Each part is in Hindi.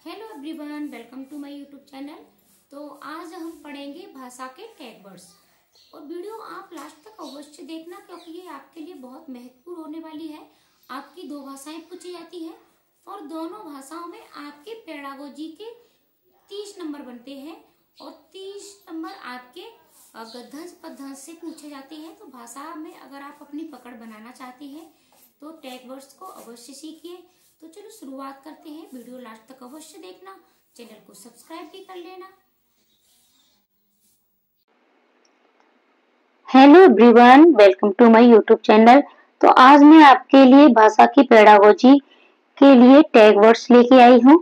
Hello everyone, welcome to my YouTube channel. तो आज हम पढ़ेंगे भाषा के टैग वर्ड्स और वीडियो आप लास्ट तक अवश्य देखना क्योंकि ये आपके लिए बहुत महत्वपूर्ण होने वाली है। आपकी दो भाषाएं पूछी जाती है और दोनों भाषाओं में आपके पेडागोजी के 30 नंबर बनते हैं और 30 नंबर आपके गद्यांश पद्यांश से पूछे जाते हैं। तो भाषा में अगर आप अपनी पकड़ बनाना चाहते हैं तो टैग वर्ड्स को अवश्य सीखिए। तो चलो शुरुआत करते हैं। वीडियो लास्ट तक अवश्य देखना, चैनल को सब्सक्राइब भी कर लेना। Hello everyone, welcome to my YouTube channel. तो आज मैं आपके लिए भाषा की पेडागोजी के लिए टैग वर्ड्स लेके आई हूँ।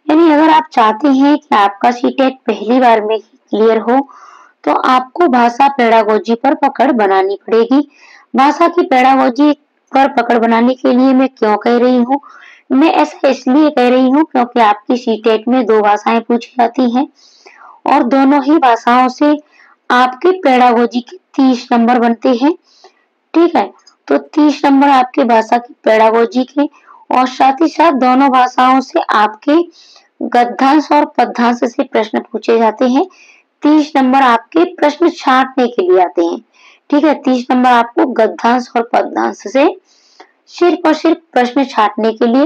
यानी अगर आप चाहते हैं कि आपका सीटेट पहली बार में ही क्लियर हो तो आपको भाषा पेडागोजी पर पकड़ बनानी पड़ेगी। भाषा की पेडागोजी पर पकड़ बनाने के लिए मैं क्यों कह रही हूँ, मैं ऐसा इसलिए कह रही हूँ क्योंकि आपकी सीटेट में दो भाषाएं पूछी जाती हैं और दोनों ही भाषाओं से आपके पेडागोजी के 30 नंबर बनते हैं। ठीक है, तो 30 नंबर आपके भाषा की पेडागोजी के और साथ ही साथ दोनों भाषाओं से आपके गद्यांश और पद्यांश से प्रश्न पूछे जाते हैं। 30 नंबर आपके प्रश्न छांटने के लिए आते हैं। ठीक है, 30 नंबर आपको गद्यांश और पद्यांश से सिर्फ और सिर्फ प्रश्न छांटने के लिए।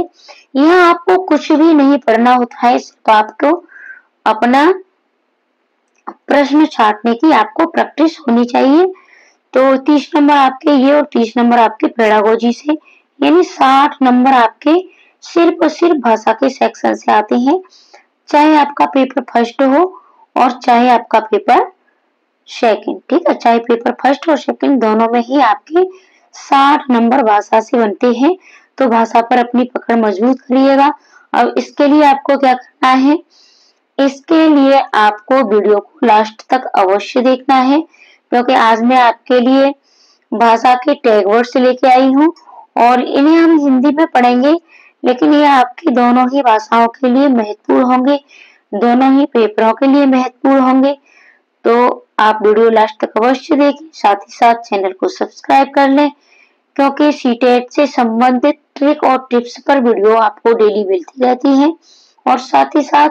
यहाँ आपको कुछ भी नहीं पढ़ना होता है, सिर्फ आपको अपना प्रश्न छांटने की आपको प्रैक्टिस होनी चाहिए। तो 30 नंबर आपके ये और 30 नंबर आपके पेडागोजी से, यानी 60 नंबर आपके सिर्फ और सिर्फ भाषा के सेक्शन से आते हैं। चाहे आपका पेपर फर्स्ट हो और चाहे आपका पेपर सेकंड। ठीक है, चाहे पेपर फर्स्ट और सेकंड दोनों में ही आपके 60 नंबर भाषा से बनते हैं। तो भाषा पर अपनी पकड़ मजबूत करिएगा। अब इसके लिए आपको क्या करना है, इसके लिए आपको वीडियो को लास्ट तक अवश्य देखना है क्योंकि आज मैं आपके लिए भाषा के टैग वर्ड्स लेके आई हूँ और इन्हें हम हिंदी में पढ़ेंगे, लेकिन ये आपकी दोनों ही भाषाओं के लिए महत्वपूर्ण होंगे, दोनों ही पेपरों के लिए महत्वपूर्ण होंगे। तो आप वीडियो लास्ट तक अवश्य देखें, साथ ही साथ चैनल को सब्सक्राइब कर लें क्योंकि सीटेट से संबंधित ट्रिक और टिप्स पर वीडियो आपको डेली मिलती रहती है और साथ ही साथ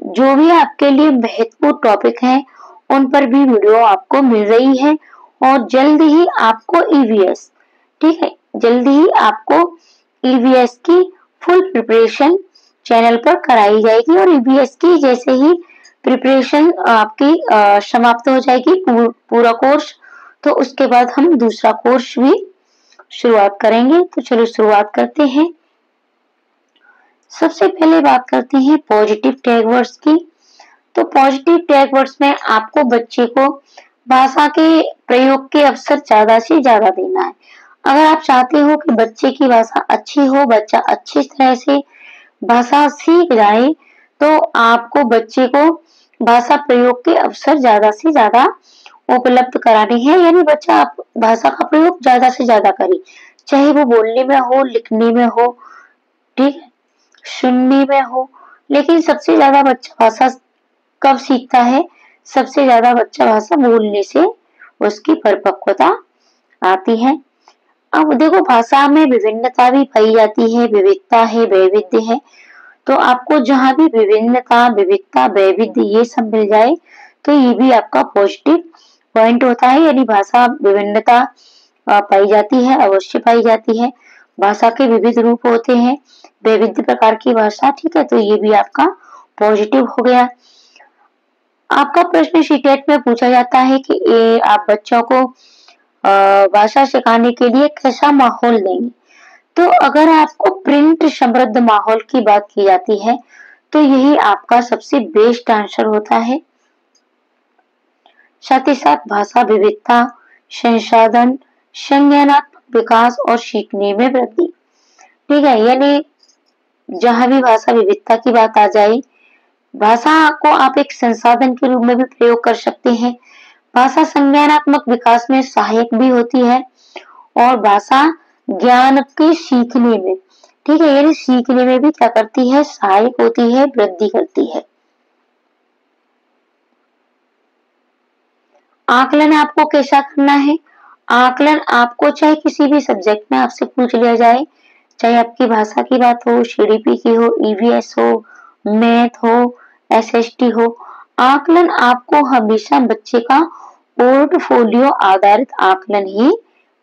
जो भी आपके लिए महत्वपूर्ण टॉपिक हैं उन पर भी वीडियो आपको मिल रही है और जल्द ही आपको ईवीएस, ठीक है, जल्द ही आपको ईवीएस की फुल प्रिपरेशन चैनल पर कराई जाएगी और ईवीएस की जैसे ही प्रिपरेशन आपकी समाप्त हो जाएगी पूरा कोर्स, तो उसके बाद हम दूसरा कोर्स भी शुरुआत करेंगे। तो चलो शुरुआत करते हैं। सबसे पहले बात करते हैं पॉजिटिव टैग वर्ड्स की। तो पॉजिटिव टैग वर्ड्स में आपको बच्चे को भाषा के प्रयोग के अवसर ज्यादा से ज्यादा देना है। अगर आप चाहते हो कि बच्चे की भाषा अच्छी हो, बच्चा अच्छी तरह से भाषा सीख जाए, तो आपको बच्चे को भाषा प्रयोग के अवसर ज्यादा से ज्यादा उपलब्ध कराने हैं। यानी बच्चा भाषा का प्रयोग ज्यादा से ज्यादा करे, चाहे वो बोलने में हो, लिखने में हो, ठीक है, सुनने में हो, लेकिन सबसे ज्यादा बच्चा भाषा कब सीखता है, सबसे ज्यादा बच्चा भाषा बोलने से उसकी परिपक्वता आती है। अब देखो, भाषा में विभिन्नता भी पाई जाती है, विविधता है, वैविध्य है। तो आपको जहां भी विभिन्नता, विविधता, वैविध्य ये सब मिल जाए तो ये भी आपका पॉजिटिव पॉइंट होता है। यानी भाषा विभिन्नता पाई जाती है, अवश्य पाई जाती है। भाषा के विविध रूप होते हैं, वैविध्य प्रकार की भाषा, ठीक है, तो ये भी आपका पॉजिटिव हो गया। आपका प्रश्न सीटेट में पूछा जाता है कि आप बच्चों को भाषा सिखाने के लिए कैसा माहौल देंगे। तो अगर आपको प्रिंट समृद्ध माहौल की बात की जाती है तो यही आपका सबसे बेस्ट आंसर होता है। साथ ही साथ भाषा विविधता, संसाधन, संज्ञानात्मक विकास और सीखने में वृद्धि, ठीक है, यानी जहां भी भाषा विविधता की बात आ जाए, भाषा को आप एक संसाधन के रूप में भी प्रयोग कर सकते हैं। भाषा संज्ञानात्मक विकास में सहायक भी होती है और भाषा ज्ञान के सीखने में, ठीक है, यानी सीखने में भी क्या करती है, सहायक होती है, वृद्धि करती है। आकलन आपको कैसा करना है, आकलन आपको चाहे किसी भी सब्जेक्ट में आपसे पूछ लिया जाए, चाहे आपकी भाषा की बात हो, सीडीपी की हो, ईवीएस हो, मैथ हो, एसएसटी हो, आकलन आपको हमेशा बच्चे का पोर्टफोलियो आधारित आकलन ही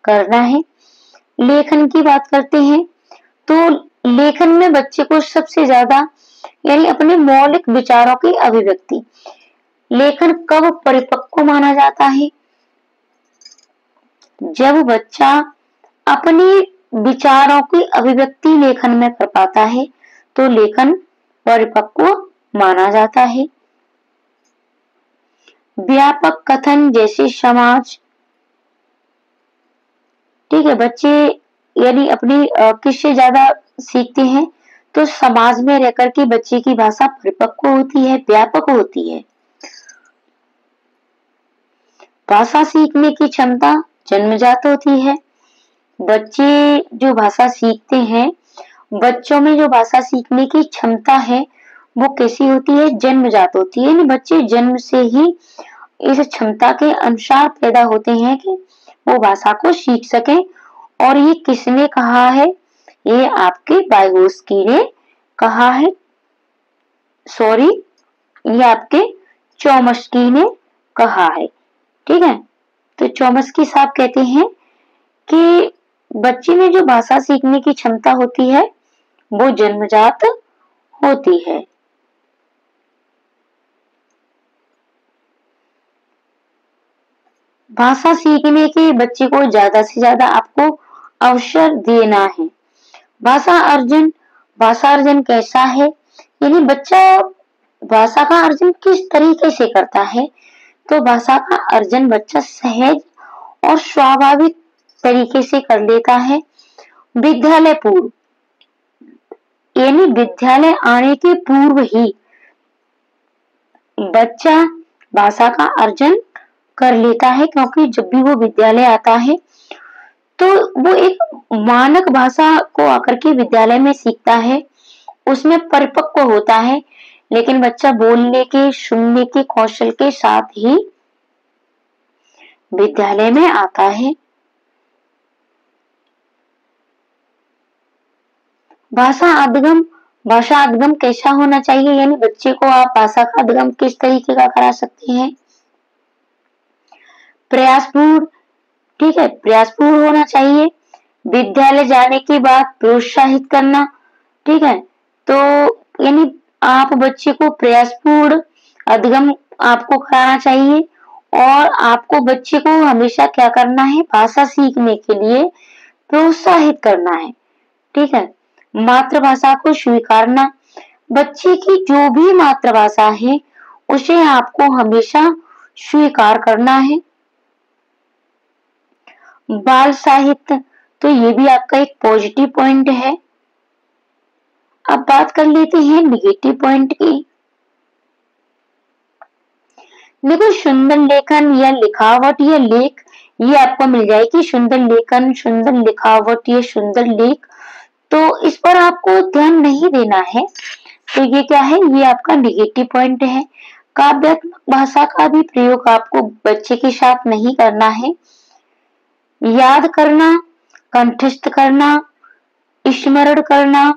करना है। लेखन की बात करते हैं तो लेखन में बच्चे को सबसे ज्यादा यानी अपने मौलिक विचारों की अभिव्यक्ति, लेखन कब परिपक्व माना जाता है? जब बच्चा अपने विचारों की अभिव्यक्ति लेखन में कर पाता है तो लेखन परिपक्व माना जाता है। व्यापक कथन जैसे समाज, ठीक है, बच्चे यानी अपनी किससे ज्यादा सीखते हैं तो समाज में रहकर के बच्चे की भाषा परिपक्व होती है, व्यापक होती है। भाषा सीखने की क्षमता जन्मजात होती है। बच्चे जो भाषा सीखते हैं, बच्चों में जो भाषा सीखने की क्षमता है वो कैसी होती है? जन्मजात होती है, यानी बच्चे जन्म से ही इस क्षमता के अनुसार पैदा होते हैं कि वो भाषा को सीख सकें। और ये किसने कहा है? ये आपके वाइगोत्स्की ने कहा है, सॉरी ये आपके चोम्स्की ने कहा है, ठीक है। तो चोम्स्की साहब कहते हैं कि बच्चे में जो भाषा सीखने की क्षमता होती है वो जन्मजात होती है। भाषा सीखने के बच्चे को ज्यादा से ज्यादा आपको अवसर देना है। भाषा अर्जन कैसा है? यानी बच्चा भाषा का अर्जन किस तरीके से करता है? तो भाषा का अर्जन बच्चा सहज और स्वाभाविक तरीके से कर लेता है। विद्यालय पूर्व, यानी विद्यालय आने के पूर्व ही बच्चा भाषा का अर्जन कर लेता है, क्योंकि जब भी वो विद्यालय आता है तो वो एक मानक भाषा को आकर के विद्यालय में सीखता है, उसमें परिपक्व होता है। लेकिन बच्चा बोलने के, सुनने के कौशल के साथ ही विद्यालय में आता है। भाषा अध्ययन कैसा होना चाहिए? यानी बच्चे को आप भाषा का अध्ययन किस तरीके का करा सकते हैं? प्रयासपूर्ण, ठीक है, प्रयासपूर्ण होना चाहिए। विद्यालय जाने के बाद प्रोत्साहित करना, ठीक है। तो यानी आप बच्चे को प्रयासपूर्ण अध्ययन आपको कराना चाहिए और आपको बच्चे को हमेशा क्या करना है? भाषा सीखने के लिए प्रोत्साहित करना है, ठीक है। मातृभाषा को स्वीकारना, बच्चे की जो भी मातृभाषा है उसे आपको हमेशा स्वीकार करना है। बाल साहित्य, तो ये भी आपका एक पॉजिटिव पॉइंट है। अब बात कर लेते हैं निगेटिव पॉइंट की। देखो, सुंदर लेखन या लिखावट या लेख, ये आपको मिल जाएगी सुंदर लेखन, सुंदर लिखावट या सुंदर लेख, तो इस पर आपको ध्यान नहीं देना है। तो ये क्या है? ये आपका निगेटिव पॉइंट है। काव्यात्मक भाषा का भी प्रयोग आपको बच्चे के साथ नहीं करना है। याद करना, कंठस्थ करना, स्मरण करना,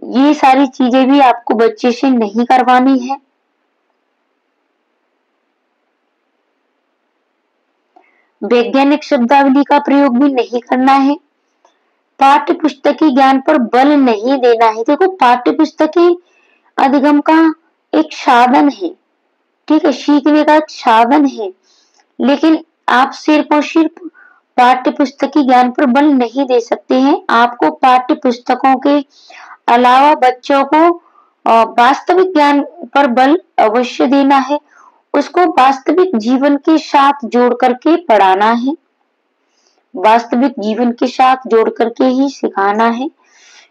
ये सारी चीजें भी आपको बच्चे से नहीं करवानी है। वैज्ञानिक शब्दावली का प्रयोग भी नहीं करना है। पाठ्य पुस्तकीय ज्ञान पर बल नहीं देना है। देखो, पाठ्य पुस्तकीय अधिगम का एक साधन है, ठीक है, सीखने का एक साधन है, लेकिन आप सिर्फ और सिर्फ पाठ्य पुस्तकीय ज्ञान पर बल नहीं दे सकते हैं। आपको पाठ्य पुस्तकों के अलावा बच्चों को वास्तविक ज्ञान पर बल अवश्य देना है। उसको वास्तविक जीवन के साथ जोड़ करके पढ़ाना है, वास्तविक जीवन के साथ जोड़ करके ही सिखाना है।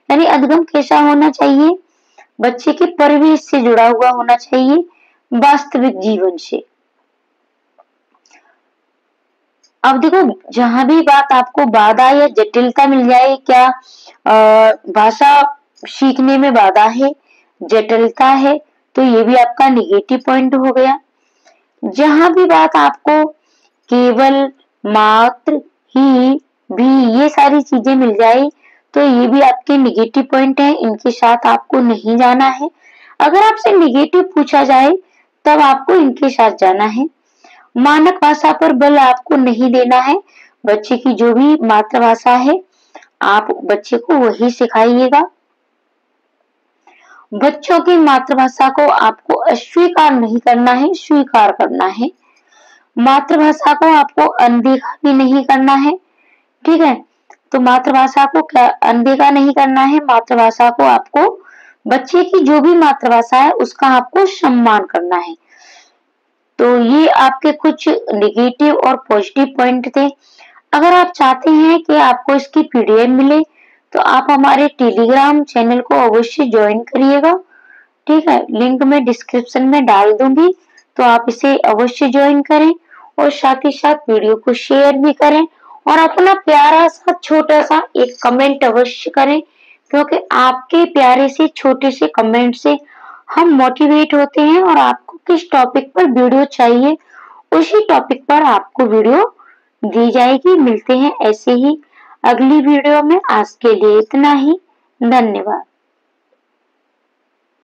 यानी अधिगम कैसा होना चाहिए? बच्चे के परिवेश से जुड़ा हुआ होना चाहिए, वास्तविक जीवन से। अब देखो, जहां भी बात आपको बाधा या जटिलता मिल जाए, क्या भाषा सीखने में बाधा है, जटिलता है, तो ये भी आपका निगेटिव पॉइंट हो गया। जहां भी बात आपको केवल, मात्र, ही, भी, ये सारी चीजें मिल जाए तो ये भी आपके निगेटिव पॉइंट है, इनके साथ आपको नहीं जाना है। अगर आपसे निगेटिव पूछा जाए तब आपको इनके साथ जाना है। मानक भाषा पर बल आपको नहीं देना है। बच्चे की जो भी मातृभाषा है आप बच्चे को वही सिखाइएगा। बच्चों की मातृभाषा को आपको अस्वीकार नहीं करना है, स्वीकार करना है। मातृभाषा को आपको अनदेखा भी नहीं करना है, ठीक है। तो मातृभाषा को क्या अनदेखा नहीं करना है, मातृभाषा को आपको बच्चे की जो भी मातृभाषा है उसका आपको सम्मान करना है। तो ये आपके कुछ नेगेटिव और पॉजिटिव पॉइंट थे। अगर आप चाहते हैं कि आपको इसकी पीडीएफ मिले तो आप हमारे टेलीग्राम चैनल को अवश्य ज्वाइन करिएगा, ठीक है। लिंक मैं डिस्क्रिप्शन में डाल दूंगी, तो आप इसे अवश्य ज्वाइन करें और साथ ही साथ वीडियो को शेयर भी करें और अपना प्यारा सा छोटा सा एक कमेंट अवश्य करें, क्योंकि आपके प्यारे से छोटे से कमेंट से हम मोटिवेट होते हैं और आपको किस टॉपिक पर वीडियो चाहिए उसी टॉपिक पर आपको वीडियो दी जाएगी। मिलते हैं ऐसे ही अगली वीडियो में। आज के लिए इतना ही, धन्यवाद।